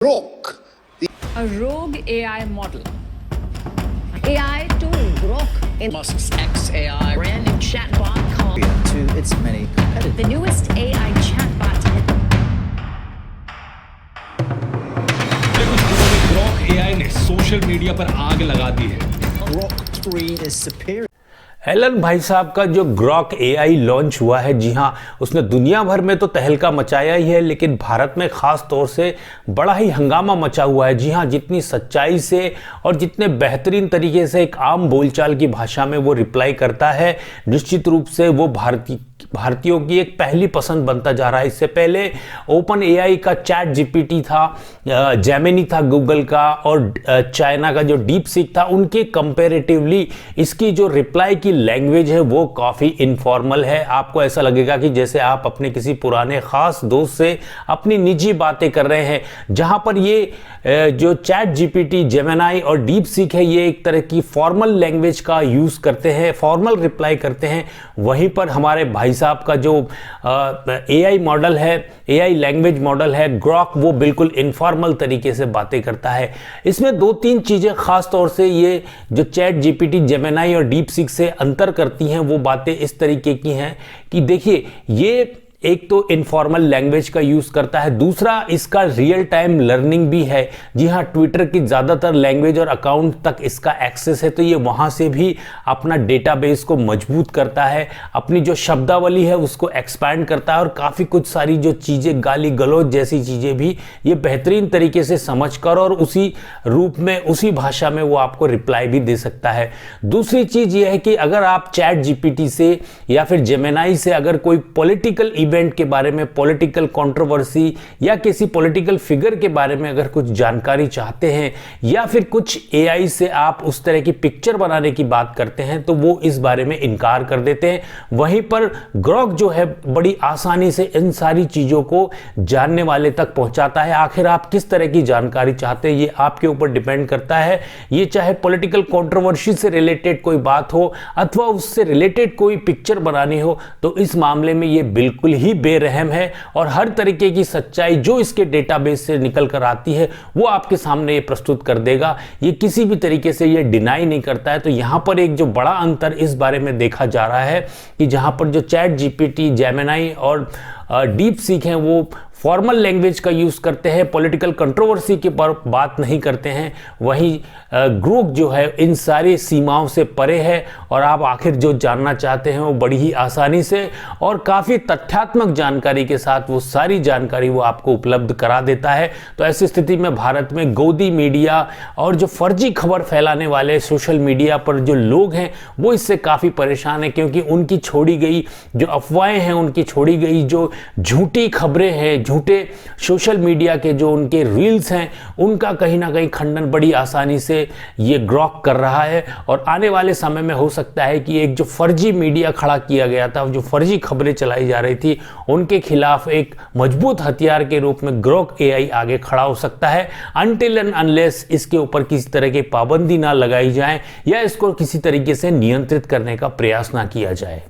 Grok. A rogue AI model. AI tool Grok in Musk's XAI brand new chatbot called to its many competitors. the newest AI chatbot. कुछ दिनों में Grok AI ने social media पर आग लगा दी है। Grok 3 is superior. Elon भाई साहब का जो ग्रॉक एआई लॉन्च हुआ है, जी हाँ, उसने दुनिया भर में तो तहलका मचाया ही है, लेकिन भारत में खास तौर से बड़ा ही हंगामा मचा हुआ है। जी हाँ, जितनी सच्चाई से और जितने बेहतरीन तरीके से एक आम बोलचाल की भाषा में वो रिप्लाई करता है, निश्चित रूप से वो भारतीयों की एक पहली पसंद बनता जा रहा है। इससे पहले ओपन एआई का चैट जीपीटी था, जेमिनी था गूगल का, और चाइना का जो डीप सीक था, उनके कंपैरेटिवली इसकी जो रिप्लाई की लैंग्वेज है वो काफ़ी इनफॉर्मल है। आपको ऐसा लगेगा कि जैसे आप अपने किसी पुराने खास दोस्त से अपनी निजी बातें कर रहे हैं। जहां पर ये जो चैट जीपीटी, जेमिनी और डीप सीक है, ये एक तरह की फॉर्मल लैंग्वेज का यूज़ करते हैं, फॉर्मल रिप्लाई करते हैं। वहीं पर हमारे भाई साहब का जो एआई मॉडल है, एआई लैंग्वेज मॉडल है ग्रॉक, वो बिल्कुल इनफॉर्मल तरीके से बातें करता है। इसमें दो तीन चीज़ें खास तौर से ये जो चैट जीपीटी, जेमिनी और डीप सीक से अंतर करती हैं, वो बातें इस तरीके की हैं कि देखिए, ये एक तो इनफॉर्मल लैंग्वेज का यूज़ करता है, दूसरा इसका रियल टाइम लर्निंग भी है। जी हाँ, ट्विटर की ज़्यादातर लैंग्वेज और अकाउंट तक इसका एक्सेस है, तो ये वहाँ से भी अपना डेटाबेस को मजबूत करता है, अपनी जो शब्दावली है उसको एक्सपैंड करता है, और काफ़ी कुछ सारी जो चीज़ें, गाली गलौज जैसी चीज़ें भी ये बेहतरीन तरीके से समझकर और उसी रूप में, उसी भाषा में वो आपको रिप्लाई भी दे सकता है। दूसरी चीज़ ये है कि अगर आप चैट जीपीटी से या फिर जेमिनी से अगर कोई पॉलिटिकल इवेंट के बारे में, पॉलिटिकल कंट्रोवर्सी या किसी पॉलिटिकल फिगर के बारे में अगर कुछ जानकारी चाहते हैं, या फिर कुछ एआई से आप उस तरह की पिक्चर बनाने की बात करते हैं, तो वो इस बारे में इनकार कर देते हैं। वहीं पर ग्रॉक जो है बड़ी आसानी से इन सारी चीज़ों को जानने वाले तक पहुंचाता है। आखिर आप किस तरह की जानकारी चाहते हैं, ये आपके ऊपर डिपेंड करता है। ये चाहे पॉलिटिकल कंट्रोवर्सी से रिलेटेड कोई बात हो अथवा उससे रिलेटेड कोई पिक्चर बनानी हो, तो इस मामले में ये बिल्कुल ही बेरहम है, और हर तरीके की सच्चाई जो इसके डेटाबेस से निकल कर आती है वो आपके सामने ये प्रस्तुत कर देगा। ये किसी भी तरीके से ये डिनाई नहीं करता है। तो यहां पर एक जो बड़ा अंतर इस बारे में देखा जा रहा है कि जहां पर जो चैट जीपीटी, जेमिनी और डीप सीक हैं वो फॉर्मल लैंग्वेज का यूज़ करते हैं, पॉलिटिकल कंट्रोवर्सी के पर बात नहीं करते हैं, वहीं ग्रॉक जो है इन सारी सीमाओं से परे है, और आप आखिर जो जानना चाहते हैं वो बड़ी ही आसानी से और काफ़ी तथ्यात्मक जानकारी के साथ वो सारी जानकारी वो आपको उपलब्ध करा देता है। तो ऐसी स्थिति में भारत में गोदी मीडिया और जो फर्जी खबर फैलाने वाले सोशल मीडिया पर जो लोग हैं वो इससे काफ़ी परेशान हैं, क्योंकि उनकी छोड़ी गई जो अफवाहें हैं, उनकी छोड़ी गई जो झूठी खबरें हैं, झूठे सोशल मीडिया के जो उनके रील्स हैं, उनका कहीं ना कहीं खंडन बड़ी आसानी से ये ग्रॉक कर रहा है। और आने वाले समय में हो सकता है कि एक जो फर्जी मीडिया खड़ा किया गया था, जो फर्जी खबरें चलाई जा रही थी, उनके खिलाफ एक मजबूत हथियार के रूप में ग्रॉक एआई आगे खड़ा हो सकता है, अनटिल एंड अनलेस इसके ऊपर किसी तरह की पाबंदी ना लगाई जाए या इसको किसी तरीके से नियंत्रित करने का प्रयास ना किया जाए।